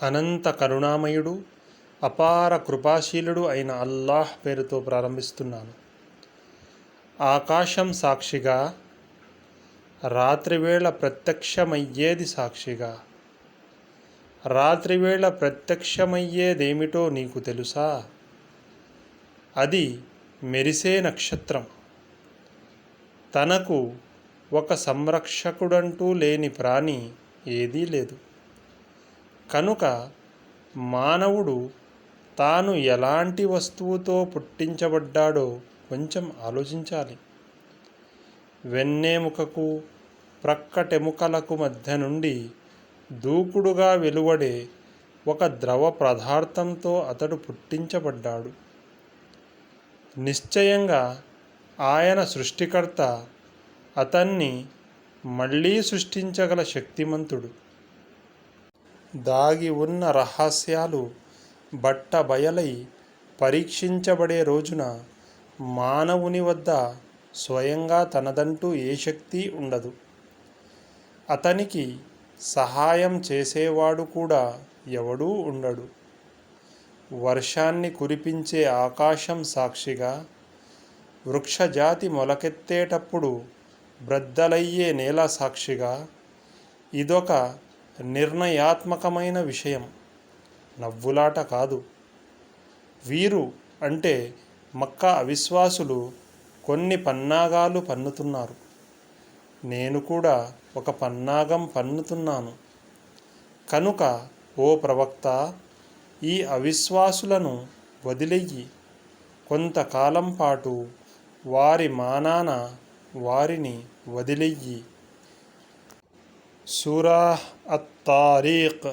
అనంత కరుణామయుడు, అపార కృపాశీలుడు అయిన అల్లాహ్ పేరుతో ప్రారంభిస్తున్నాను. ఆకాశం సాక్షిగా, రాత్రివేళ ప్రత్యక్షమయ్యేది సాక్షిగా. రాత్రివేళ ప్రత్యక్షమయ్యేదేమిటో నీకు తెలుసా? అది మెరిసే నక్షత్రం. తనకు ఒక సంరక్షకుడంటూ లేని ప్రాణి ఏదీ లేదు. కనుక మానవుడు తాను ఎలాంటి వస్తువుతో పుట్టించబడ్డాడో కొంచెం ఆలోచించాలి. వెన్నెముకకు ప్రక్కటెముకలకు మధ్య నుండి దూకుడుగా వెలువడే ఒక ద్రవ పదార్థంతో అతడు పుట్టించబడ్డాడు. నిశ్చయంగా ఆయన సృష్టికర్త అతన్ని మళ్ళీ సృష్టించగల శక్తిమంతుడు. దాగి ఉన్న రహస్యాలు బట్టబయలై పరీక్షించబడే రోజున మానవుని వద్ద స్వయంగా తనదంటూ ఏ శక్తి ఉండదు. అతనికి సహాయం చేసేవాడు కూడా ఎవడూ ఉండడు. వర్షాన్ని కురిపించే ఆకాశం సాక్షిగా, వృక్షజాతి మొలకెత్తేటప్పుడు బ్రద్దలయ్యే నేల సాక్షిగా, ఇదొక నిర్ణయాత్మకమైన విషయం, నవ్వులాట కాదు. వీరు అంటే మక్కా అవిశ్వాసులు కొన్ని పన్నాగాలు పన్నుతున్నారు. నేను కూడా ఒక పన్నాగం పన్నుతున్నాను. కనుక ఓ ప్రవక్త, ఈ అవిశ్వాసులను వదిలెయ్యి. కొంతకాలం పాటు వారి మానాన వారిని వదిలెయ్యి. సూరా అత్తారీఖ్